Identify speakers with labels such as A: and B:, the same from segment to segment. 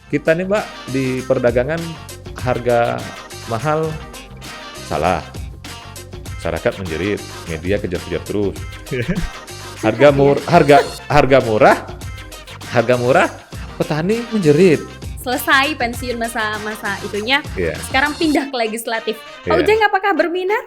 A: kita nih Mbak di perdagangan harga mahal salah, masyarakat menjerit, media kejar-kejar terus. Harga murah, petani menjerit.
B: Selesai pensiun masa-masa itunya,
A: Iya,
B: sekarang pindah ke legislatif. Pak
A: iya.
B: Ujeng apakah berminat?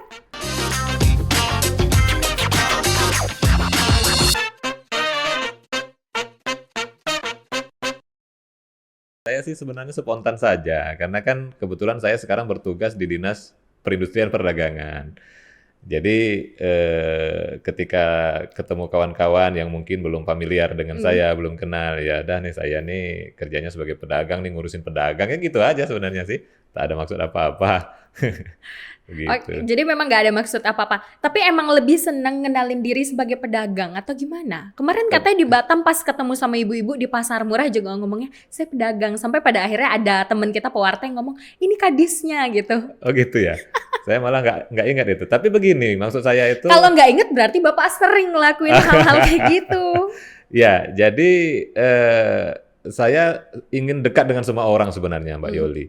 A: Saya sih sebenarnya spontan saja, karena kan kebetulan saya sekarang bertugas di Dinas Perindustrian Perdagangan. Jadi ketika ketemu kawan-kawan yang mungkin belum familiar dengan saya, belum kenal, ya dah nih saya nih kerjanya sebagai pedagang nih ngurusin pedagang, ya gitu aja sebenarnya sih. Tak ada maksud apa-apa. Begitu.
B: Jadi memang nggak ada maksud apa-apa. Tapi emang lebih seneng ngenalin diri sebagai pedagang atau gimana? Kemarin katanya di Batam pas ketemu sama ibu-ibu di pasar murah juga ngomongnya, saya pedagang. Sampai pada akhirnya ada teman kita pewarta yang ngomong, ini kadisnya gitu.
A: Oh gitu ya. Saya malah nggak ingat itu. Tapi begini, maksud saya itu.
B: Kalau nggak inget berarti Bapak sering ngelakuin hal-hal kayak gitu.
A: Ya, jadi saya ingin dekat dengan semua orang sebenarnya, Mbak Yoli.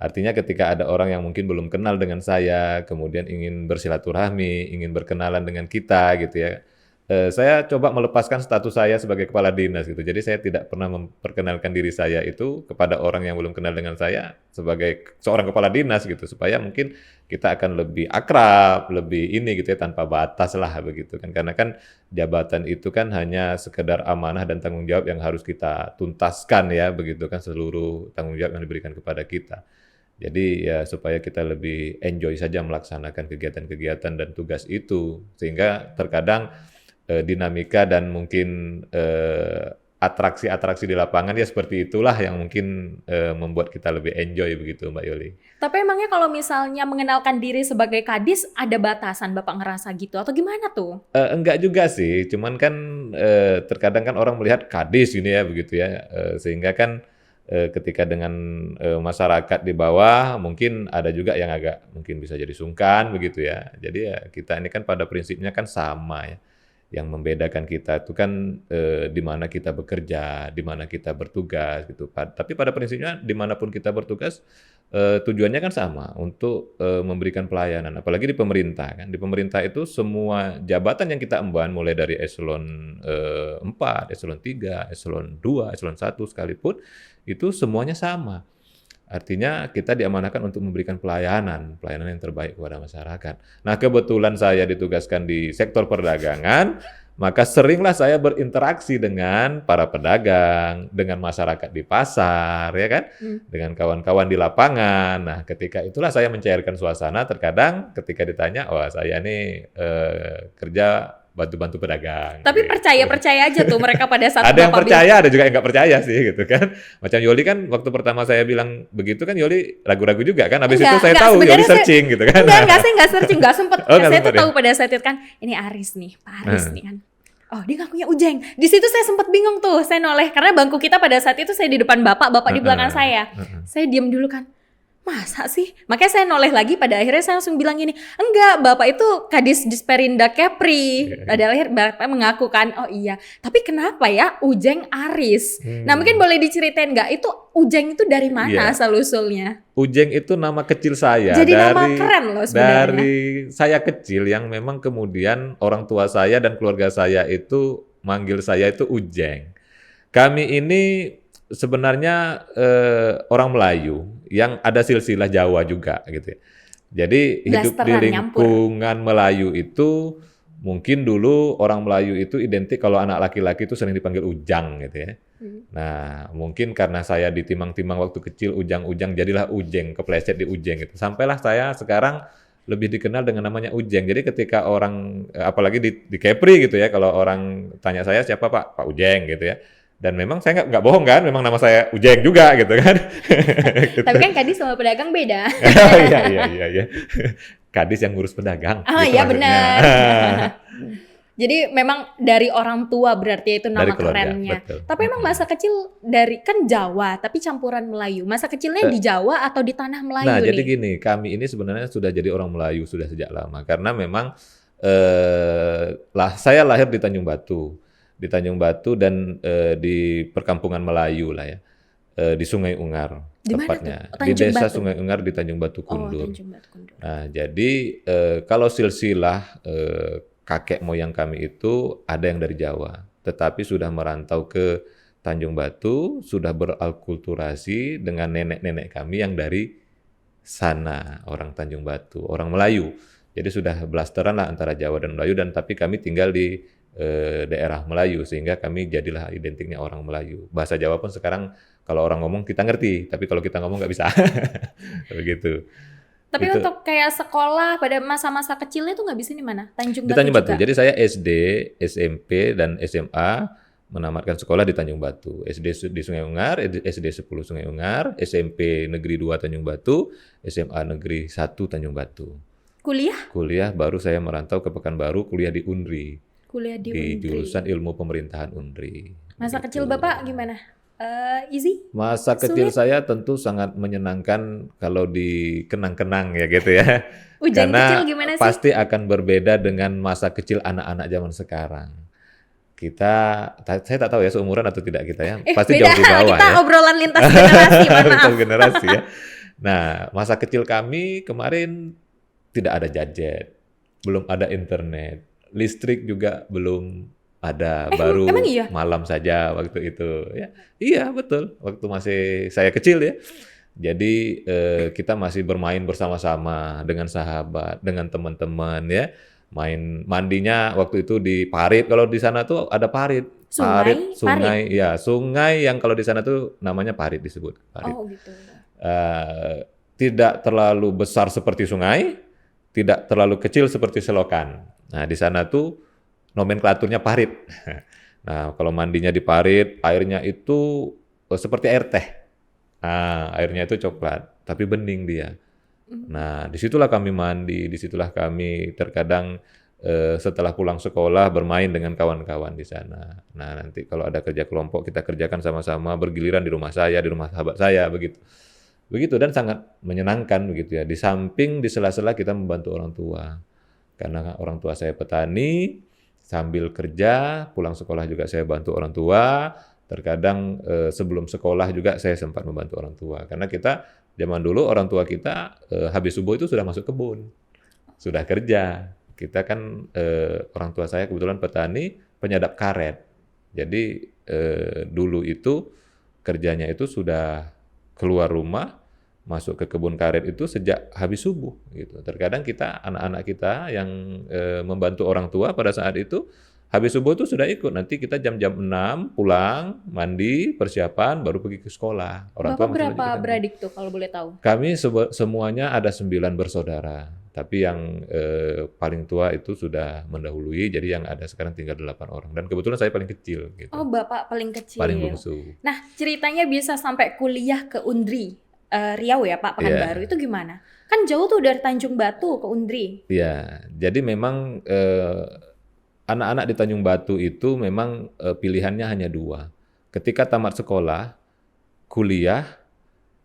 A: Artinya ketika ada orang yang mungkin belum kenal dengan saya, kemudian ingin bersilaturahmi, ingin berkenalan dengan kita gitu ya. Saya coba melepaskan status saya sebagai kepala dinas gitu. Jadi saya tidak pernah memperkenalkan diri saya itu kepada orang yang belum kenal dengan saya sebagai seorang kepala dinas gitu. Supaya mungkin kita akan lebih akrab, lebih ini gitu ya, tanpa batas lah begitu kan. Karena kan jabatan itu kan hanya sekedar amanah dan tanggung jawab yang harus kita tuntaskan ya begitu kan, seluruh tanggung jawab yang diberikan kepada kita. Jadi ya supaya kita lebih enjoy saja melaksanakan kegiatan-kegiatan dan tugas itu. Sehingga terkadang dinamika dan mungkin atraksi-atraksi di lapangan ya seperti itulah yang mungkin membuat kita lebih enjoy begitu Mbak Yoli.
B: Tapi emangnya kalau misalnya mengenalkan diri sebagai kadis ada batasan Bapak ngerasa gitu atau gimana tuh?
A: Enggak juga sih, cuman kan terkadang kan orang melihat kadis gini ya begitu ya, sehingga kan ketika dengan masyarakat di bawah mungkin ada juga yang agak mungkin bisa jadi sungkan begitu ya. Jadi ya kita ini kan pada prinsipnya kan sama ya. Yang membedakan kita itu kan di mana kita bekerja, di mana kita bertugas gitu. Tapi pada prinsipnya dimanapun kita bertugas tujuannya kan sama untuk memberikan pelayanan. Apalagi di pemerintah kan. Di pemerintah itu semua jabatan yang kita emban mulai dari eselon 4, eselon 3, eselon 2, eselon 1 sekalipun itu semuanya sama. Artinya kita diamanahkan untuk memberikan pelayanan yang terbaik kepada masyarakat. Nah, kebetulan saya ditugaskan di sektor perdagangan, maka seringlah saya berinteraksi dengan para pedagang, dengan masyarakat di pasar, ya kan? Dengan kawan-kawan di lapangan. Nah, ketika itulah saya mencairkan suasana. Terkadang ketika ditanya, wah saya ini kerja bantu-bantu pedagang.
B: Tapi
A: gitu.
B: percaya aja tuh mereka pada saat
A: Ada yang
B: Bapak
A: percaya, ada juga yang nggak percaya sih gitu kan. Macam Yoli kan waktu pertama saya bilang begitu kan Yoli ragu-ragu juga kan. Habis itu saya tahu Yoli searching gitu kan.
B: Saya nggak searching, nggak sempet.
A: Oh, nggak
B: Saya tuh
A: sempet ya?
B: tahu pada saat itu kan, ini Aris nih, Pak Aris nih kan. Oh, dia ngakunya Ujeng. Di situ saya sempat bingung tuh, saya noleh karena bangku kita pada saat itu saya di depan bapak di belakang saya. Saya diam dulu kan. Masa sih? Makanya saya noleh lagi, pada akhirnya saya langsung bilang gini, enggak, Bapak itu Kadis Disperindak Kepri. Pada akhir Bapak mengaku kan, oh iya. Tapi kenapa ya Ujeng Aris? Nah mungkin boleh diceritain nggak, itu Ujeng itu dari mana asal-usulnya?
A: Ujeng itu nama kecil saya.
B: Jadi nama keren loh sebenarnya.
A: Dari saya kecil yang memang kemudian orang tua saya dan keluarga saya itu manggil saya itu Ujeng. Kami ini sebenarnya orang Melayu yang ada silsilah Jawa juga gitu ya. Jadi hidup di lingkungan Melayu itu mungkin dulu orang Melayu itu identik kalau anak laki-laki itu sering dipanggil Ujang gitu ya. Nah mungkin karena saya ditimang-timang waktu kecil Ujang-Ujang jadilah Ujeng, kepleset di Ujeng gitu. Sampailah saya sekarang lebih dikenal dengan namanya Ujeng. Jadi ketika orang apalagi di Kepri gitu ya, kalau orang tanya saya siapa Pak? Pak Ujeng gitu ya. Dan memang saya nggak bohong kan, memang nama saya Ujeng juga gitu kan.
B: Gitu. Tapi kan kadis sama pedagang beda.
A: Iya. Kadis yang ngurus pedagang.
B: Oh
A: gitu
B: iya
A: maksudnya.
B: benar. Jadi memang dari orang tua berarti itu nama kerennya.
A: Betul.
B: Tapi emang masa kecil dari kan Jawa, tapi campuran Melayu. Masa kecilnya di Jawa atau di tanah Melayu nih?
A: Nah jadi gini, kami ini sebenarnya sudah jadi orang Melayu sudah sejak lama. Karena memang saya lahir di Tanjung Batu dan di perkampungan Melayu lah ya. di Sungai Ungar
B: Di mana
A: tepatnya.
B: tuh?
A: Di
B: Tanjung
A: Desa
B: Batu.
A: Sungai Ungar di Tanjung Batu
B: Oh,
A: Kundur.
B: Tanjung Batu Kundur.
A: Nah, jadi kalau silsilah kakek moyang kami itu ada yang dari Jawa, tetapi sudah merantau ke Tanjung Batu, sudah beralkulturasi dengan nenek-nenek kami yang dari sana, orang Tanjung Batu, orang Melayu. Jadi sudah blasteran lah antara Jawa dan Melayu, dan tapi kami tinggal di daerah Melayu, sehingga kami jadilah identiknya orang Melayu. Bahasa Jawa pun sekarang kalau orang ngomong kita ngerti, tapi kalau kita ngomong nggak bisa. Begitu.
B: Tapi
A: Itu
B: untuk kayak sekolah pada masa-masa kecilnya tuh nggak bisa di mana? Tanjung
A: di
B: Batu
A: Tanjung Batu.
B: juga?
A: Jadi saya SD, SMP, dan SMA menamatkan sekolah di Tanjung Batu. SD di Sungai Ungar, SD 10 Sungai Ungar, SMP Negeri 2 Tanjung Batu, SMA Negeri 1 Tanjung Batu.
B: Kuliah?
A: Kuliah baru saya merantau ke Pekanbaru, kuliah di UNRI,
B: Kuliah di
A: di
B: Undri.
A: jurusan Ilmu Pemerintahan UNRI.
B: Masa
A: Begitu.
B: kecil Bapak gimana? Easy?
A: Masa kecil
B: Sulit?
A: saya tentu sangat menyenangkan kalau dikenang-kenang ya gitu ya.
B: Ujang
A: Karena
B: kecil gimana sih?
A: pasti akan berbeda dengan masa kecil anak-anak zaman sekarang. Saya tak tahu ya seumuran atau tidak kita ya. Pasti
B: Beda.
A: jauh di bawah
B: Kita
A: ya.
B: obrolan lintas generasi, mohon maaf.
A: Lintas generasi ya. Nah, masa kecil kami kemarin tidak ada gadget, belum ada internet, listrik juga belum ada, baru
B: emang iya?
A: malam saja waktu itu. Ya, iya betul, waktu masih saya kecil ya. Jadi kita masih bermain bersama-sama dengan sahabat, dengan teman-teman ya. Mandinya waktu itu di parit. Kalau di sana tuh ada parit.
B: Sungai?
A: Sungai, ya sungai yang kalau di sana tuh namanya parit disebut. Parit.
B: Oh gitu.
A: Tidak terlalu besar seperti sungai, tidak terlalu kecil seperti selokan. Nah di sana tuh nomenklaturnya parit. Nah kalau mandinya di parit, airnya itu seperti air teh. Nah airnya itu coklat, tapi bening dia. Nah, disitulah kami mandi, disitulah kami terkadang setelah pulang sekolah bermain dengan kawan-kawan di sana. Nah, nanti kalau ada kerja kelompok kita kerjakan sama-sama, bergiliran di rumah saya, di rumah sahabat saya, begitu. Begitu, dan sangat menyenangkan begitu ya. Di samping di sela-sela kita membantu orang tua. Karena orang tua saya petani, sambil kerja, pulang sekolah juga saya bantu orang tua. Terkadang sebelum sekolah juga saya sempat membantu orang tua. Karena kita zaman dulu orang tua kita habis subuh itu sudah masuk kebun, sudah kerja. Kita kan orang tua saya kebetulan petani, penyadap karet. Jadi dulu itu kerjanya itu sudah keluar rumah, masuk ke kebun karet itu sejak habis subuh gitu. Terkadang kita anak-anak kita yang membantu orang tua pada saat itu habis subuh itu sudah ikut. Nanti kita jam-jam 6 pulang, mandi, persiapan, baru pergi ke sekolah. Orang tua
B: Bapak
A: masih
B: berapa
A: lanjutkan.
B: beradik tuh kalau boleh tahu?
A: Kami semuanya ada 9 bersaudara. Tapi yang paling tua itu sudah mendahului, jadi yang ada sekarang tinggal 8 orang. Dan kebetulan saya paling kecil. Gitu.
B: Oh Bapak paling kecil.
A: Paling bungsu.
B: Nah ceritanya bisa sampai kuliah ke Undri, Riau ya Pak, Pekanbaru. Itu gimana? Kan jauh tuh dari Tanjung Batu ke Undri.
A: Iya, jadi memang anak-anak di Tanjung Batu itu memang pilihannya hanya 2. Ketika tamat sekolah, kuliah,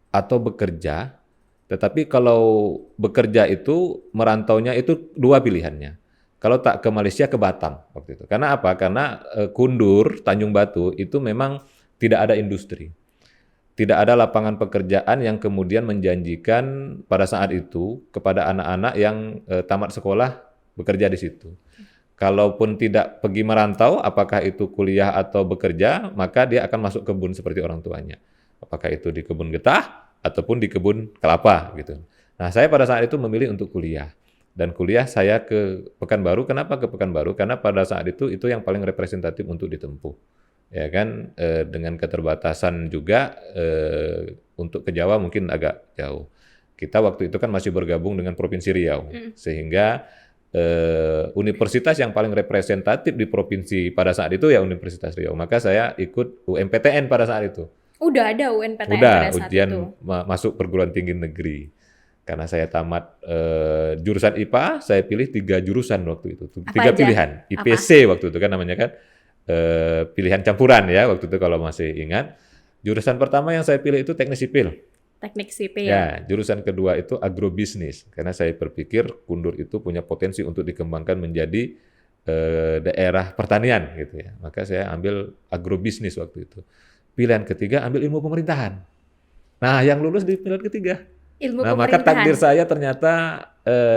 A: atau bekerja. Tetapi kalau bekerja itu merantaunya itu 2 pilihannya. Kalau tak ke Malaysia, ke Batam waktu itu. Karena apa? Karena Kundur, Tanjung Batu itu memang tidak ada industri. Tidak ada lapangan pekerjaan yang kemudian menjanjikan pada saat itu kepada anak-anak yang tamat sekolah bekerja di situ. Kalaupun tidak pergi merantau, apakah itu kuliah atau bekerja, maka dia akan masuk kebun seperti orang tuanya. Apakah itu di kebun getah ataupun di kebun kelapa gitu. Nah, saya pada saat itu memilih untuk kuliah. Dan kuliah saya ke Pekanbaru. Kenapa ke Pekanbaru? Karena pada saat itu yang paling representatif untuk ditempuh. Ya kan, dengan keterbatasan juga untuk ke Jawa mungkin agak jauh. Kita waktu itu kan masih bergabung dengan Provinsi Riau, sehingga universitas yang paling representatif di provinsi pada saat itu ya Universitas Riau. Maka saya ikut UMPTN pada saat itu.
B: Udah ada UNPTN
A: Udah
B: pada saat
A: ujian
B: itu.
A: masuk perguruan tinggi negeri. Karena saya tamat jurusan IPA, saya pilih 3 jurusan waktu itu. 3
B: aja?
A: pilihan. IPC waktu itu kan namanya kan pilihan campuran ya waktu itu kalau masih ingat. Jurusan pertama yang saya pilih itu teknik sipil.
B: Teknik sipil.
A: Ya, jurusan kedua itu agrobisnis. Karena saya berpikir Kundur itu punya potensi untuk dikembangkan menjadi daerah pertanian gitu ya. Maka saya ambil agrobisnis waktu itu. Pilihan ketiga ambil ilmu pemerintahan. Nah, yang lulus di pilihan ketiga.
B: Ilmu
A: Nah, maka
B: pemerintahan.
A: takdir saya ternyata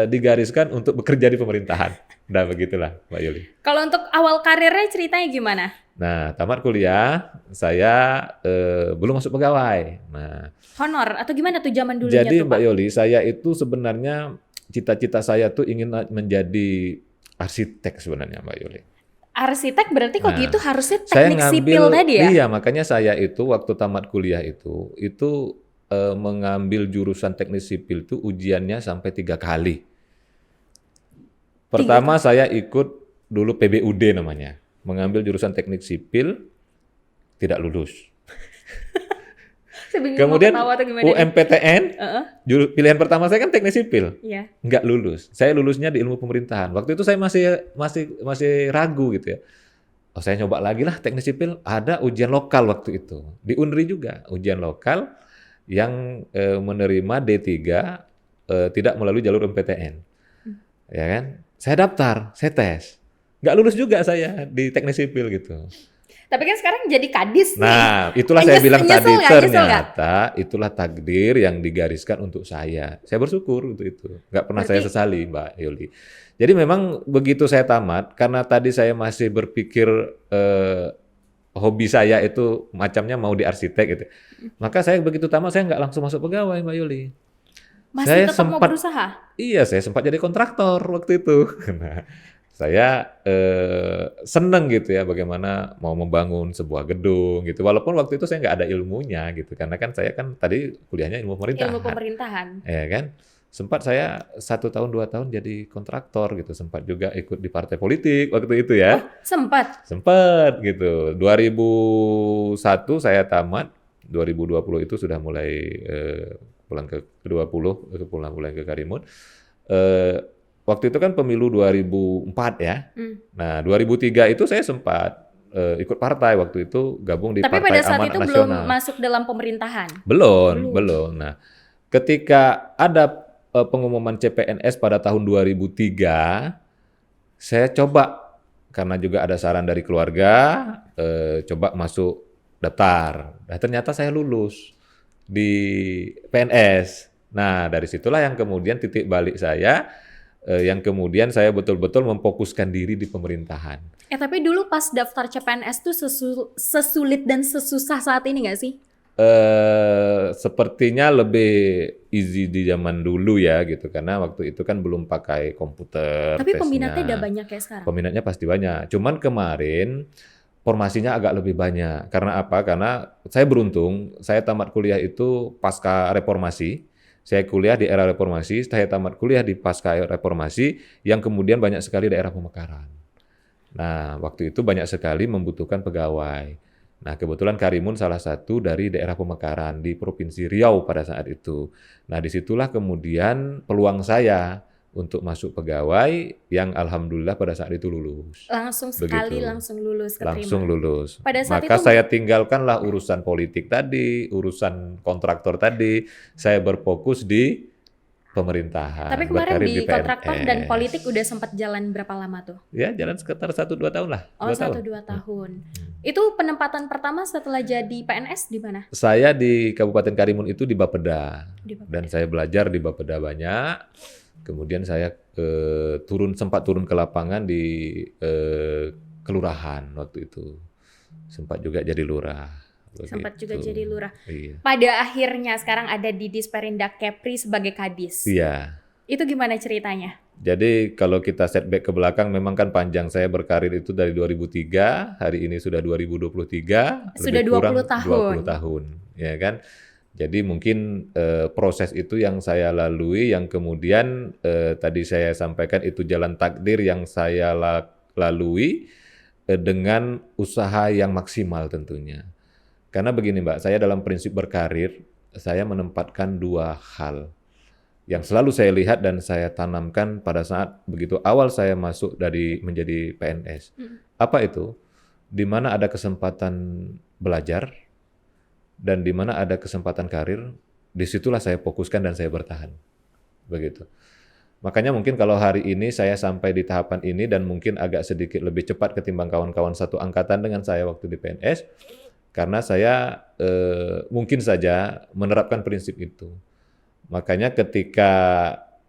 A: digariskan untuk bekerja di pemerintahan. Nah, begitulah, Mbak Yuli.
B: Kalau untuk awal karirnya ceritanya gimana?
A: Nah, tamat kuliah, saya belum masuk pegawai. Nah,
B: Honor atau gimana tuh zaman dulunya
A: jadi
B: tuh,
A: Mbak
B: Pak?
A: Yoli, saya itu sebenarnya cita-cita saya tuh ingin menjadi arsitek sebenarnya, Mbak Yoli.
B: Arsitek berarti kok
A: Nah,
B: gitu harusnya
A: saya
B: teknik
A: ngambil,
B: sipil tadi ya?
A: iya makanya saya itu waktu tamat kuliah itu mengambil jurusan teknik sipil itu ujiannya sampai 3 kali. Pertama saya ikut dulu PBUD namanya, mengambil jurusan teknik sipil, tidak lulus.
B: Saya bingung mau
A: Kemudian
B: ketawa atau gimana nih?
A: UMPTN,
B: Heeh,
A: pilihan pertama saya kan teknik sipil,
B: iya.
A: nggak lulus. Saya lulusnya di ilmu pemerintahan. Waktu itu saya masih ragu gitu ya. Oh, saya nyoba lagi lah teknik sipil. Ada ujian lokal waktu itu di Unri juga, ujian lokal yang menerima D3 tidak melalui jalur MPTN, ya kan? Saya daftar, saya tes, nggak lulus juga saya di teknik sipil gitu.
B: Tapi kan sekarang jadi kadis nih.
A: Nah, itulah saya bilang
B: Nyesel
A: tadi,
B: nggak? Nyesel nggak?
A: ternyata itulah takdir yang digariskan untuk saya. Saya bersyukur untuk itu. Nggak pernah saya
B: Berarti-
A: sesali, Mbak Yuli. Jadi memang begitu saya tamat, karena tadi saya masih berpikir hobi saya itu macamnya mau di arsitek gitu. Maka saya begitu tamat, saya nggak langsung masuk pegawai, Mbak Yuli.
B: Masih
A: Saya
B: tetap mau
A: sempat-
B: berusaha?
A: Iya, saya sempat jadi kontraktor waktu itu. Nah, saya seneng gitu ya bagaimana mau membangun sebuah gedung gitu. Walaupun waktu itu saya nggak ada ilmunya gitu, karena kan saya kan tadi kuliahnya ilmu pemerintahan,
B: Ilmu pemerintahan.
A: ya kan. Sempat saya 1 tahun 2 tahun jadi kontraktor gitu. Sempat juga ikut di partai politik waktu itu ya.
B: Sempat.
A: Sempat gitu. 2001 saya tamat, 2020 itu sudah mulai pulang ke 20 pulang ke Karimun. Waktu itu kan pemilu 2004 ya. Nah, 2003 itu saya sempat ikut partai waktu itu, gabung di
B: Tapi
A: Partai
B: pada saat
A: Amanat
B: itu belum
A: Nasional.
B: masuk dalam pemerintahan.
A: Belum. Nah, ketika ada pengumuman CPNS pada tahun 2003, saya coba karena juga ada saran dari keluarga, coba masuk daftar. Nah, ternyata saya lulus di PNS. Nah, dari situlah yang kemudian titik balik saya, yang kemudian saya betul-betul memfokuskan diri di pemerintahan.
B: Tapi dulu pas daftar CPNS tuh sesulit dan sesusah saat ini nggak sih?
A: Sepertinya lebih easy di zaman dulu ya gitu, karena waktu itu kan belum pakai komputer.
B: Tapi
A: tesnya.
B: peminatnya udah banyak ya sekarang.
A: Peminatnya pasti banyak. Cuman kemarin formasinya agak lebih banyak. Karena apa? Karena saya beruntung, saya tamat kuliah itu pasca reformasi. Saya kuliah di era reformasi, saya tamat kuliah di pasca reformasi, yang kemudian banyak sekali daerah pemekaran. Nah, waktu itu banyak sekali membutuhkan pegawai. Nah, kebetulan Karimun salah satu dari daerah pemekaran di Provinsi Riau pada saat itu. Nah, disitulah kemudian peluang saya untuk masuk pegawai yang alhamdulillah pada saat itu lulus.
B: Langsung sekali
A: Begitu.
B: langsung lulus keterima.
A: Langsung lulus.
B: Pada saat
A: Maka
B: itu-
A: saya tinggalkanlah urusan politik tadi, urusan kontraktor tadi. Saya berfokus di pemerintahan.
B: Tapi kemarin
A: berkarir
B: di kontraktor
A: PNS.
B: dan politik udah sempat jalan berapa lama tuh?
A: Ya, jalan sekitar 1-2 tahun lah.
B: Oh,
A: 2 tahun.
B: 1-2 tahun. Itu penempatan pertama setelah jadi PNS di mana?
A: Saya di Kabupaten Karimun itu di Bapeda.
B: Di Bapeda.
A: Dan saya belajar di Bapeda banyak. Kemudian saya sempat turun ke lapangan di kelurahan waktu itu. Sempat juga jadi lurah.
B: Sempat juga
A: Begitu.
B: jadi lurah.
A: Iya.
B: Pada akhirnya sekarang ada di Disperindak Kepri sebagai kadis.
A: Iya.
B: Itu gimana ceritanya?
A: Jadi kalau kita setback ke belakang, memang kan panjang saya berkarir itu dari 2003, hari ini sudah 2023,
B: Sudah
A: lebih kurang
B: 20 tahun.
A: 20 tahun, ya kan? Jadi mungkin proses itu yang saya lalui, yang kemudian tadi saya sampaikan itu jalan takdir yang saya lalui dengan usaha yang maksimal tentunya. Karena begini Mbak, saya dalam prinsip berkarir, saya menempatkan 2 hal yang selalu saya lihat dan saya tanamkan pada saat begitu awal saya masuk dari menjadi PNS. Apa itu? Di mana ada kesempatan belajar dan di mana ada kesempatan karir, disitulah saya fokuskan dan saya bertahan. Begitu. Makanya mungkin kalau hari ini saya sampai di tahapan ini dan mungkin agak sedikit lebih cepat ketimbang kawan-kawan satu angkatan dengan saya waktu di PNS, karena saya mungkin saja menerapkan prinsip itu. Makanya ketika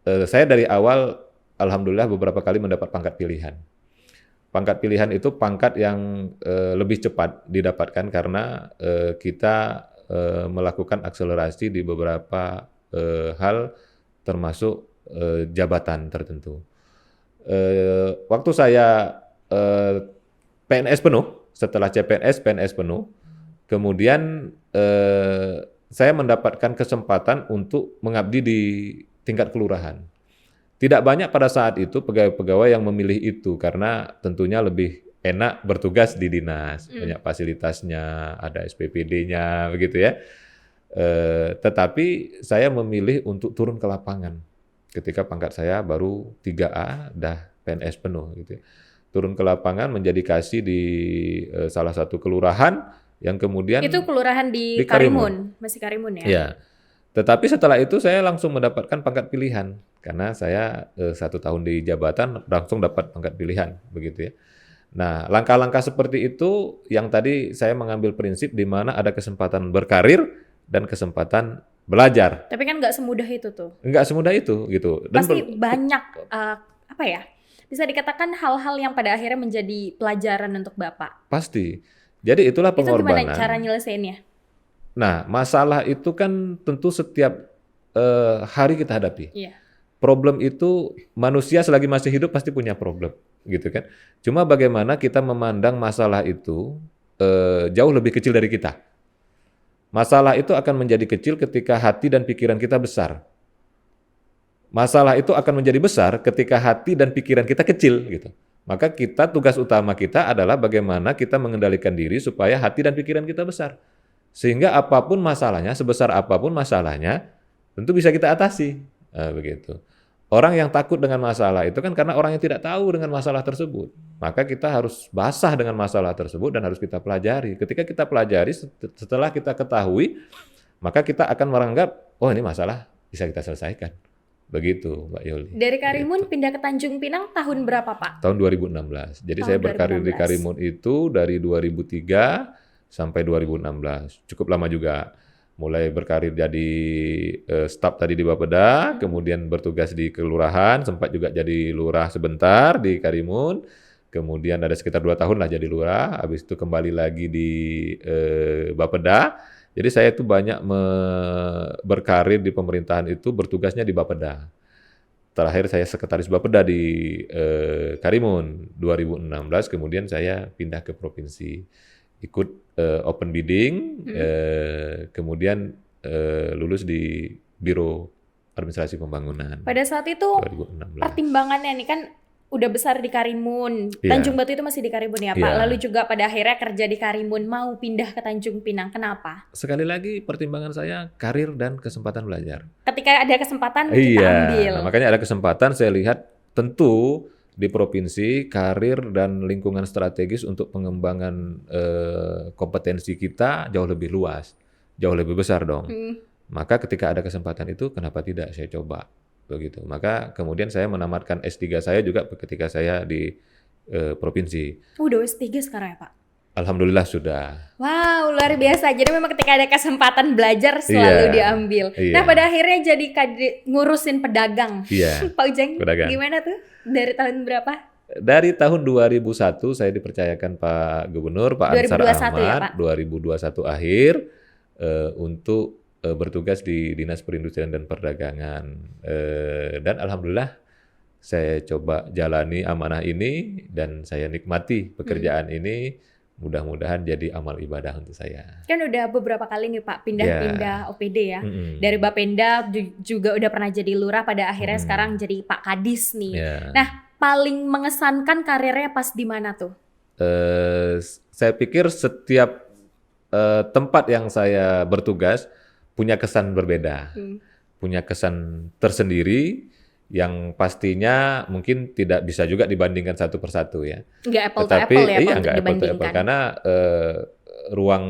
A: saya dari awal, alhamdulillah beberapa kali mendapat pangkat pilihan. Pangkat pilihan itu pangkat yang lebih cepat didapatkan karena kita melakukan akselerasi di beberapa hal, termasuk jabatan tertentu. Waktu saya PNS penuh, setelah CPNS, PNS penuh, kemudian saya mendapatkan kesempatan untuk mengabdi di tingkat kelurahan. Tidak banyak pada saat itu pegawai-pegawai yang memilih itu karena tentunya lebih enak bertugas di dinas, banyak fasilitasnya, ada SPPD-nya, begitu ya. Tetapi saya memilih untuk turun ke lapangan ketika pangkat saya baru 3A, dah PNS penuh, gitu ya. Turun ke lapangan menjadi kasih di salah satu kelurahan yang kemudian
B: Itu kelurahan di
A: di Karimun.
B: Karimun, masih Karimun ya?
A: Ya. Tetapi setelah itu saya langsung mendapatkan pangkat pilihan karena saya 1 tahun di jabatan langsung dapat pangkat pilihan, begitu ya. Nah, langkah-langkah seperti itu yang tadi saya mengambil prinsip di mana ada kesempatan berkarir dan kesempatan belajar.
B: Tapi kan nggak semudah itu tuh.
A: Enggak semudah itu gitu. Dan
B: Pasti banyak apa ya? Bisa dikatakan hal-hal yang pada akhirnya menjadi pelajaran untuk Bapak.
A: pasti. Jadi itulah
B: Itu gimana
A: pengorbanan.
B: cara nyelesainnya?
A: Nah, masalah itu kan tentu setiap hari kita hadapi.
B: Iya.
A: Problem itu manusia selagi masih hidup pasti punya problem, gitu kan. Cuma bagaimana kita memandang masalah itu jauh lebih kecil dari kita. Masalah itu akan menjadi kecil ketika hati dan pikiran kita besar. Masalah itu akan menjadi besar ketika hati dan pikiran kita kecil, gitu. Maka tugas utama kita adalah bagaimana kita mengendalikan diri supaya hati dan pikiran kita besar. Sehingga apapun masalahnya, sebesar apapun masalahnya, tentu bisa kita atasi. Begitu. Orang yang takut dengan masalah itu kan karena orang yang tidak tahu dengan masalah tersebut. Maka kita harus basah dengan masalah tersebut dan harus kita pelajari. Ketika kita pelajari, setelah kita ketahui, maka kita akan menganggap, oh ini masalah bisa kita selesaikan. Begitu, Mbak Yuli.
B: Dari Karimun pindah ke Tanjung Pinang tahun berapa, Pak?
A: Tahun 2016. Jadi
B: Tahun
A: saya berkarir di
B: 2016.
A: Karimun itu dari 2003 sampai 2016. Cukup lama juga. Mulai berkarir jadi staf tadi di Bapeda, kemudian bertugas di kelurahan, sempat juga jadi lurah sebentar di Karimun. Kemudian ada sekitar 2 tahun lah jadi lurah, habis itu kembali lagi di Bapeda. Jadi saya itu banyak berkarir di pemerintahan itu bertugasnya di Bapeda. Terakhir saya sekretaris Bapeda di Karimun 2016, kemudian saya pindah ke provinsi. Ikut open bidding, kemudian lulus di Biro Administrasi Pembangunan.
B: Pada saat itu
A: 2016.
B: pertimbangannya nih kan udah besar di Karimun.
A: Iya.
B: Tanjung Batu itu masih di Karimun ya, Pak.
A: Iya.
B: Lalu juga pada akhirnya kerja di Karimun, mau pindah ke Tanjung Pinang. Kenapa?
A: Sekali lagi pertimbangan saya karir dan kesempatan belajar.
B: Ketika ada kesempatan kita ambil.
A: Nah, makanya ada kesempatan saya lihat tentu di provinsi karir dan lingkungan strategis untuk pengembangan kompetensi kita jauh lebih luas, jauh lebih besar dong. Maka ketika ada kesempatan itu kenapa tidak saya coba begitu. Maka kemudian saya menamatkan S3 saya juga ketika saya di provinsi.
B: Udah S3 sekarang ya, Pak?
A: Alhamdulillah sudah.
B: Wow, luar biasa. Jadi memang ketika ada kesempatan belajar selalu diambil.
A: Iya.
B: Nah, pada akhirnya jadi ngurusin pedagang.
A: Iya.
B: Pak Ujeng,
A: Pedagang.
B: gimana tuh? Dari tahun berapa?
A: Dari tahun 2001 saya dipercayakan Pak Gubernur, Pak Ansar
B: 2021 ya,
A: Ahmad,
B: Pak?
A: 2021 akhir untuk bertugas di Dinas Perindustrian dan Perdagangan. Dan alhamdulillah saya coba jalani amanah ini dan saya nikmati pekerjaan ini. Mudah-mudahan jadi amal ibadah untuk saya.
B: Kan udah beberapa kali nih Pak pindah-pindah OPD ya. Dari Bapenda juga udah pernah jadi lurah, pada akhirnya sekarang jadi Pak Kadis nih. Nah, paling mengesankan karirnya pas di mana tuh?
A: Saya pikir setiap tempat yang saya bertugas punya kesan berbeda. Punya kesan tersendiri yang pastinya mungkin tidak bisa juga dibandingkan satu persatu ya.
B: Nggak apple to apple ya Pak, untuk
A: nggak apple to
B: dibandingkan.
A: apple, karena ruang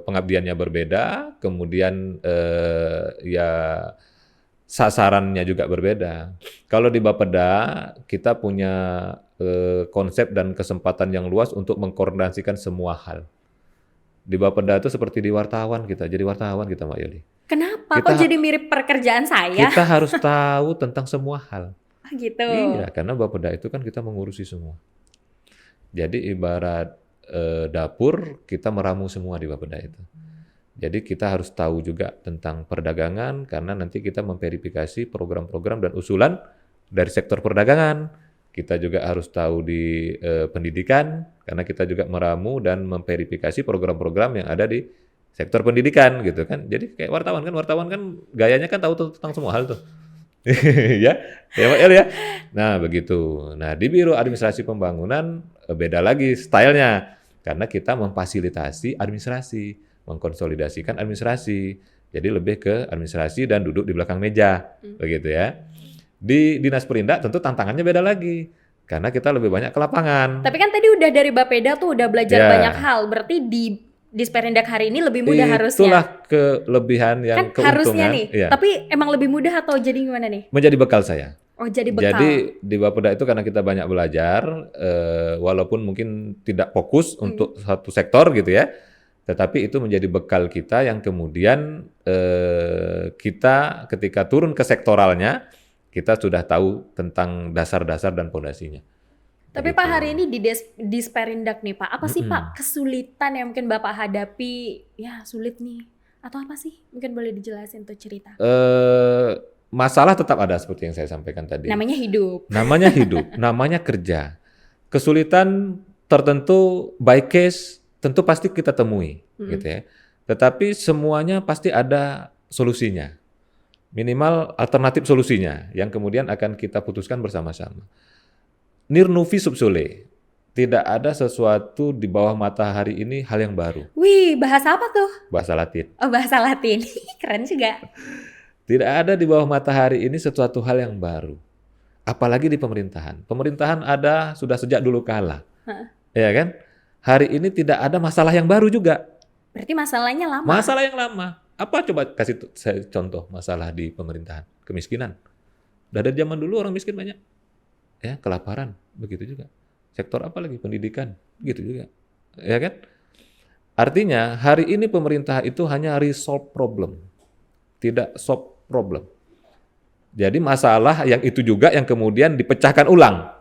A: pengabdiannya berbeda, kemudian ya sasarannya juga berbeda. Kalau di Bapeda kita punya konsep dan kesempatan yang luas untuk mengkoordinasikan semua hal. Di Bapeda itu seperti di wartawan kita, jadi wartawan kita Mbak Yoli.
B: Kenapa?
A: Kita
B: Kok jadi mirip pekerjaan saya?
A: kita harus tahu tentang semua hal.
B: Ah, gitu.
A: Iya, karena Bapeda itu kan kita mengurusi semua. Jadi ibarat dapur, kita meramu semua di Bapeda itu. Jadi kita harus tahu juga tentang perdagangan karena nanti kita memverifikasi program-program dan usulan dari sektor perdagangan. Kita juga harus tahu di pendidikan karena kita juga meramu dan memverifikasi program-program yang ada di sektor pendidikan gitu kan. Jadi kayak wartawan kan gayanya kan tahu tentang semua hal tuh. Ya, ya Pak El ya. Nah, begitu. Nah, di Biro Administrasi Pembangunan beda lagi stylenya karena kita memfasilitasi administrasi, mengkonsolidasikan administrasi. Jadi lebih ke administrasi dan duduk di belakang meja, begitu ya. Di Dinas Perindak tentu tantangannya beda lagi karena kita lebih banyak ke lapangan.
B: Tapi kan tadi udah dari Bapeda tuh udah belajar
A: Ya.
B: banyak hal. Berarti di Disperindak hari ini lebih mudah harusnya.
A: Itulah kelebihan yang
B: Kan harusnya
A: keuntungan.
B: nih.
A: Iya.
B: Tapi emang lebih mudah atau jadi gimana nih?
A: Menjadi bekal saya.
B: Oh, jadi bekal.
A: Jadi di Bapeda itu karena kita banyak belajar, walaupun mungkin tidak fokus untuk satu sektor gitu ya, tetapi itu menjadi bekal kita yang kemudian kita ketika turun ke sektoralnya, kita sudah tahu tentang dasar-dasar dan fondasinya.
B: Tapi
A: Begitu.
B: Pak hari ini di Disperindak nih Pak, apa sih Pak kesulitan yang mungkin Bapak hadapi? Ya sulit nih. Atau apa sih? Mungkin boleh dijelasin tuh cerita.
A: Masalah tetap ada seperti yang saya sampaikan tadi.
B: Namanya hidup.
A: Namanya hidup, namanya kerja. Kesulitan tertentu by case tentu pasti kita temui, gitu ya. Tetapi semuanya pasti ada solusinya. Minimal alternatif solusinya yang kemudian akan kita putuskan bersama-sama. Nir nuvi sub sole. Tidak ada sesuatu di bawah matahari ini hal yang baru.
B: Wih, bahasa apa tuh?
A: Bahasa Latin.
B: Oh, bahasa Latin. Keren juga.
A: Tidak ada di bawah matahari ini sesuatu hal yang baru. Apalagi di pemerintahan. Pemerintahan ada sudah sejak dulu kala. Ya kan? Hari ini tidak ada masalah yang baru juga.
B: Berarti masalahnya lama.
A: Masalah yang lama. Apa coba kasih saya contoh masalah di pemerintahan? Kemiskinan. Udah dari zaman dulu orang miskin banyak. Ya, kelaparan, begitu juga. Sektor apa lagi? Pendidikan, begitu juga. Ya kan? Artinya hari ini pemerintah itu hanya resolve problem, tidak solve problem. Jadi masalah yang itu juga yang kemudian dipecahkan ulang.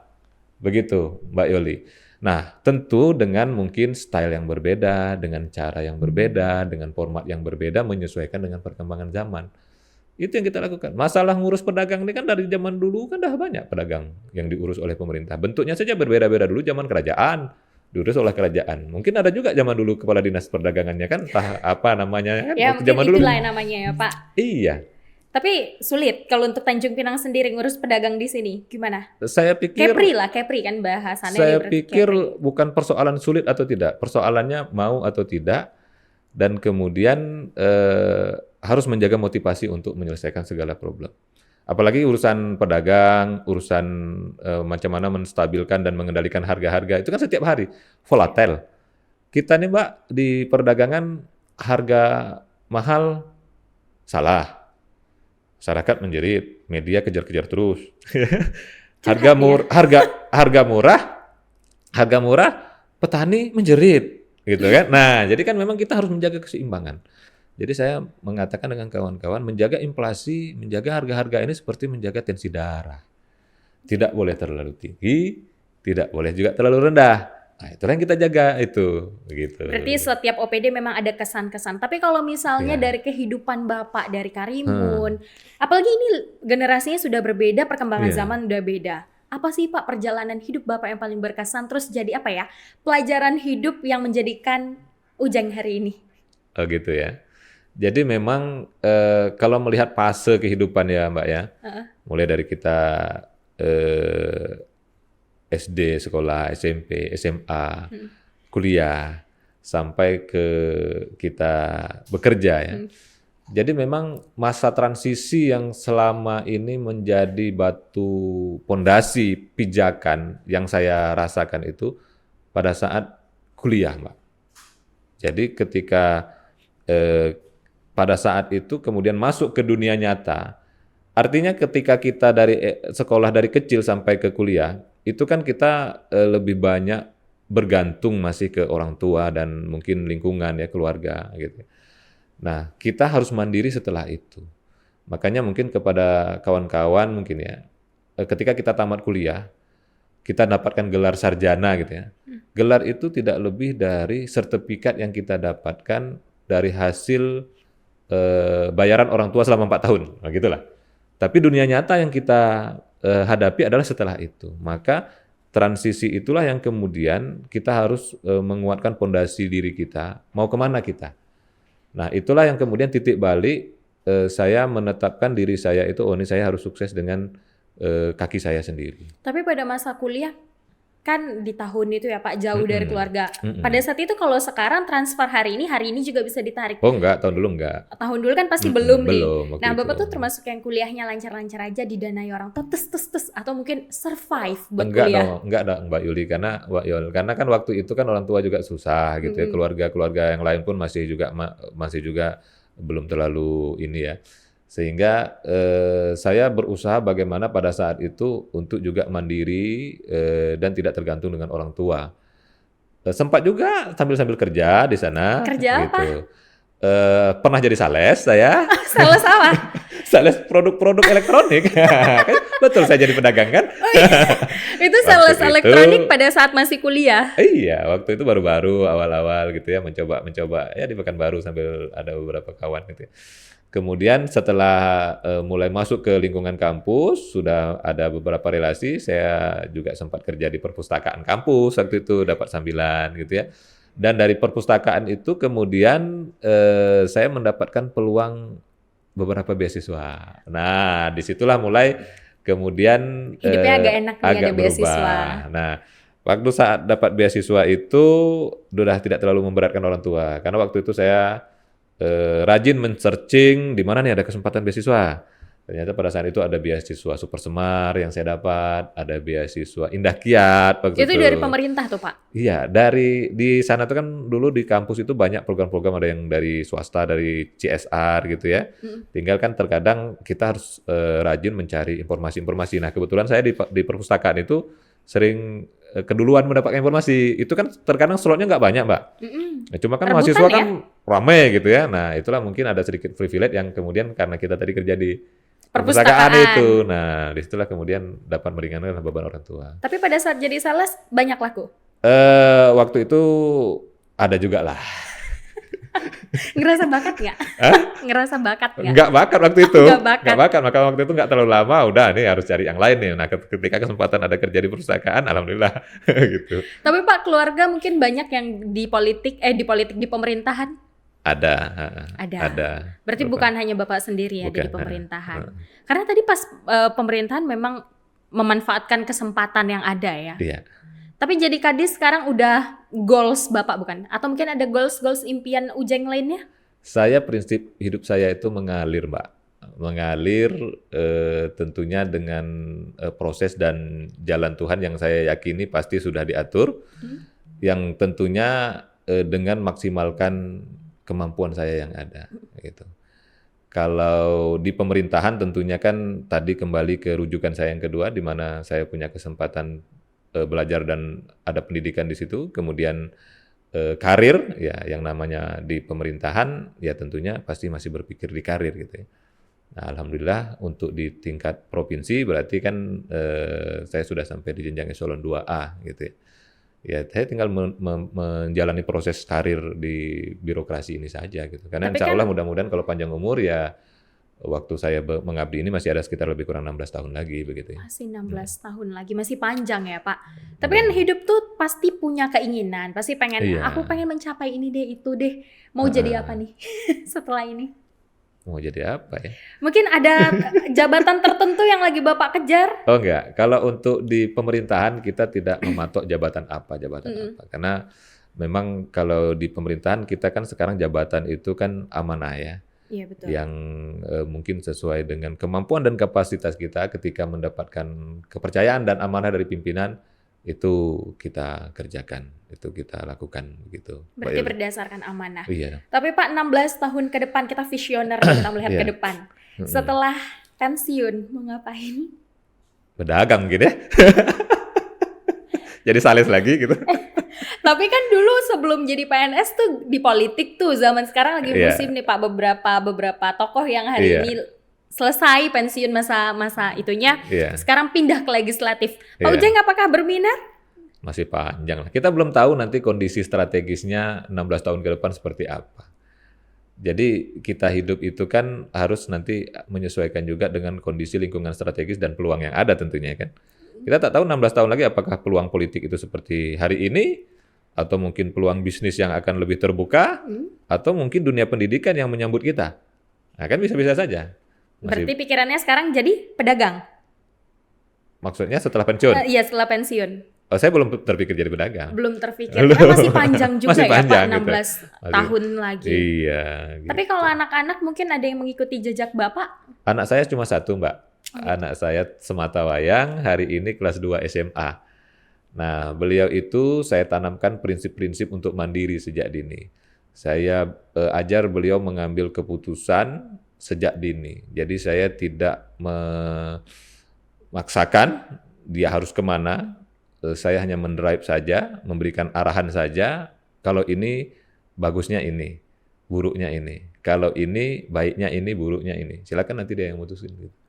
A: Begitu, Mbak Yoli. Nah, tentu dengan mungkin style yang berbeda, dengan cara yang berbeda, dengan format yang berbeda menyesuaikan dengan perkembangan zaman. Itu yang kita lakukan. Masalah ngurus pedagang ini kan dari zaman dulu kan dah banyak pedagang yang diurus oleh pemerintah. Bentuknya saja berbeda-beda dulu zaman kerajaan, diurus oleh kerajaan. Mungkin ada juga zaman dulu kepala dinas perdagangannya kan entah apa namanya kan.
B: Ya,
A: waktu
B: mungkin
A: zaman dulu.
B: itulah namanya ya Pak.
A: Iya.
B: Tapi sulit kalau untuk Tanjung Pinang sendiri ngurus pedagang di sini. Gimana?
A: Saya pikir
B: Kepri kan bahasannya.
A: Saya
B: berarti
A: pikir
B: Kepri.
A: bukan persoalan sulit atau tidak, persoalannya mau atau tidak, dan kemudian harus menjaga motivasi untuk menyelesaikan segala problem. Apalagi urusan pedagang, urusan macam mana menstabilkan dan mengendalikan harga-harga, itu kan setiap hari volatile. Kita nih Mbak, di perdagangan harga mahal salah. Masyarakat menjerit, media kejar-kejar terus. harga murah, petani menjerit, gitu kan? Nah, jadi kan memang kita harus menjaga keseimbangan. Jadi saya mengatakan dengan kawan-kawan, menjaga inflasi, menjaga harga-harga ini seperti menjaga tensi darah. Tidak boleh terlalu tinggi, tidak boleh juga terlalu rendah. Nah, itu yang kita jaga itu, begitu.
B: Berarti setiap OPD memang ada kesan-kesan. Tapi kalau misalnya dari kehidupan Bapak, dari Karimun, apalagi ini generasinya sudah berbeda, perkembangan zaman udah beda. Apa sih Pak perjalanan hidup Bapak yang paling berkesan? Terus jadi apa ya? Pelajaran hidup yang menjadikan Ujang hari ini.
A: Oh gitu ya. Jadi memang kalau melihat fase kehidupan ya Mbak ya, mulai dari kita SD, sekolah, SMP, SMA, kuliah, sampai ke kita bekerja ya. Jadi memang masa transisi yang selama ini menjadi batu pondasi pijakan yang saya rasakan itu pada saat kuliah, Mbak. Jadi ketika pada saat itu kemudian masuk ke dunia nyata, artinya ketika kita dari sekolah dari kecil sampai ke kuliah, itu kan kita lebih banyak bergantung masih ke orang tua dan mungkin lingkungan ya, keluarga gitu. Nah, kita harus mandiri setelah itu. Makanya mungkin kepada kawan-kawan mungkin ya, ketika kita tamat kuliah, kita dapatkan gelar sarjana gitu ya. Gelar itu tidak lebih dari sertifikat yang kita dapatkan dari hasil bayaran orang tua selama 4 tahun. Nah, gitulah. Tapi dunia nyata yang kita hadapi adalah setelah itu. Maka transisi itulah yang kemudian kita harus menguatkan fondasi diri kita, mau kemana kita. Nah, itulah yang kemudian titik balik saya menetapkan diri saya itu, oh ini saya harus sukses dengan kaki saya sendiri.
B: Tapi pada masa kuliah kan di tahun itu ya Pak, jauh dari keluarga. Pada saat itu kalau sekarang transfer hari ini juga bisa ditarik.
A: Oh enggak, tahun dulu enggak.
B: Tahun dulu kan pasti belum nih.
A: Belum,
B: Nah Bapak
A: itu.
B: tuh termasuk yang kuliahnya lancar-lancar aja didanai orang tua, tes atau mungkin survive buat
A: Enggak
B: kuliah.
A: dong, enggak dong Mbak Yuli, karena kan waktu itu kan orang tua juga susah gitu ya, keluarga-keluarga yang lain pun masih juga belum terlalu ini ya. Sehingga saya berusaha bagaimana pada saat itu untuk juga mandiri dan tidak tergantung dengan orang tua. Sempat juga sambil kerja di sana.
B: Kerja
A: gitu.
B: apa?
A: Pernah jadi sales saya,
B: Sales apa?
A: sales produk-produk elektronik. Kan betul saya jadi pedagang kan?
B: Itu
A: Waktu
B: sales
A: itu-
B: elektronik pada saat masih kuliah.
A: Iya, waktu itu baru-baru awal-awal gitu ya mencoba ya di Pekanbaru sambil ada beberapa kawan gitu ya. Kemudian setelah mulai masuk ke lingkungan kampus, sudah ada beberapa relasi, saya juga sempat kerja di perpustakaan kampus waktu itu dapat sambilan gitu ya. Dan dari perpustakaan itu kemudian saya mendapatkan peluang beberapa beasiswa. Nah, disitulah mulai kemudian
B: Hidupnya agak enak nih ada
A: agak
B: beasiswa.
A: berubah. Nah, waktu saat dapat beasiswa itu sudah tidak terlalu memberatkan orang tua. Karena waktu itu saya rajin men-searching di mana nih ada kesempatan beasiswa. Ternyata pada saat itu ada beasiswa Super Semar yang saya dapat, ada beasiswa Indah Kiat waktu
B: Itu dari pemerintah tuh Pak.
A: Iya, di sana tuh kan dulu di kampus itu banyak program-program, ada yang dari swasta, dari CSR gitu ya. Tinggal kan terkadang kita harus rajin mencari informasi-informasi. Nah, kebetulan saya di perpustakaan itu sering keduluan mendapatkan informasi. Itu kan terkadang slotnya nggak banyak, Mbak. Nah, cuma kan
B: Rebutan
A: mahasiswa
B: ya?
A: kan ramai gitu ya. Nah, itulah mungkin ada sedikit privilege yang kemudian karena kita tadi kerja di perpustakaan itu. Nah, disitulah kemudian dapat meringankan beban orang tua.
B: Tapi pada saat jadi sales banyak laku.
A: Waktu itu ada juga lah.
B: Ngerasa bakat nggak? Ngerasa bakat nggak?
A: Enggak bakat waktu itu.
B: Nggak bakat.
A: Nggak bakat, maka waktu itu nggak terlalu lama, udah nih harus cari yang lain nih. Nah, ketika kesempatan ada kerja di perpustakaan, alhamdulillah gitu.
B: Tapi Pak, keluarga mungkin banyak yang di di pemerintahan.
A: Ada.
B: Ada. Berarti bukan hanya Bapak sendiri ya di
A: Bukan,
B: pemerintahan. Karena tadi pas pemerintahan memang memanfaatkan kesempatan yang ada ya.
A: Iya.
B: Tapi jadi kadis sekarang udah goals Bapak bukan? Atau mungkin ada goals impian Ujeng lainnya?
A: Saya prinsip hidup saya itu mengalir, Mbak. Mengalir tentunya dengan proses dan jalan Tuhan yang saya yakini pasti sudah diatur. Yang tentunya dengan maksimalkan kemampuan saya yang ada gitu. Kalau di pemerintahan tentunya kan tadi kembali ke rujukan saya yang kedua di mana saya punya kesempatan belajar dan ada pendidikan di situ, kemudian karir ya yang namanya di pemerintahan ya tentunya pasti masih berpikir di karir gitu ya. Nah, alhamdulillah untuk di tingkat provinsi berarti kan saya sudah sampai di jenjang eselon 2A gitu ya. Ya, saya tinggal menjalani proses karir di birokrasi ini saja gitu. Karena
B: Tapi
A: insya
B: kan-
A: Allah mudah-mudahan kalau panjang umur ya waktu saya mengabdi ini masih ada sekitar lebih kurang 16 tahun lagi begitu ya.
B: Masih 16 tahun lagi, masih panjang ya Pak. Tapi kan hidup tuh pasti punya keinginan, pasti pengen,
A: Iya.
B: aku pengen mencapai ini deh, itu deh. Mau jadi apa nih setelah ini?
A: Mau jadi apa ya?
B: Mungkin ada jabatan tertentu yang lagi Bapak kejar?
A: Oh enggak, kalau untuk di pemerintahan kita tidak mematok jabatan apa. Karena memang kalau di pemerintahan kita kan sekarang jabatan itu kan amanah ya.
B: Iya betul.
A: Yang mungkin sesuai dengan kemampuan dan kapasitas kita ketika mendapatkan kepercayaan dan amanah dari pimpinan itu kita kerjakan, itu kita lakukan begitu.
B: Berarti
A: Pak Yul.
B: berdasarkan amanah.
A: Iya.
B: Tapi Pak 16 tahun ke depan kita visioner kita melihat
A: Iya.
B: ke depan. Setelah pensiun mau ngapain?
A: Berdagang gitu ya. Jadi sales lagi gitu.
B: Tapi kan dulu sebelum jadi PNS tuh di politik tuh, zaman sekarang lagi
A: Iya.
B: musim nih Pak, beberapa tokoh yang hari
A: Iya.
B: ini selesai pensiun masa itunya,
A: Iya.
B: sekarang pindah ke legislatif. Pak
A: Iya.
B: Ujeng apakah berminat?
A: Masih panjang lah. Kita belum tahu nanti kondisi strategisnya 16 tahun ke depan seperti apa. Jadi kita hidup itu kan harus nanti menyesuaikan juga dengan kondisi lingkungan strategis dan peluang yang ada tentunya kan. Kita tak tahu 16 tahun lagi apakah peluang politik itu seperti hari ini, atau mungkin peluang bisnis yang akan lebih terbuka, atau mungkin dunia pendidikan yang menyambut kita. Nah kan bisa-bisa saja.
B: Berarti pikirannya sekarang jadi pedagang?
A: Maksudnya setelah pensiun?
B: Iya, setelah pensiun.
A: Oh, saya belum terpikir jadi pedagang.
B: Belum terpikir, karena masih panjang juga
A: Masih
B: ya
A: panjang
B: Pak, 16
A: gitu.
B: tahun lagi.
A: Iya.
B: Tapi
A: gitu.
B: kalau anak-anak mungkin ada yang mengikuti jejak Bapak?
A: Anak saya cuma satu, Mbak. Anak saya sematawayang hari ini kelas 2 SMA. Nah, beliau itu saya tanamkan prinsip-prinsip untuk mandiri sejak dini. Saya ajar beliau mengambil keputusan sejak dini. Jadi saya tidak memaksakan dia harus kemana. Saya hanya mendrive saja, memberikan arahan saja. Kalau ini bagusnya ini, buruknya ini. Kalau ini baiknya ini, buruknya ini. Silakan nanti dia yang mutusin. Gitu.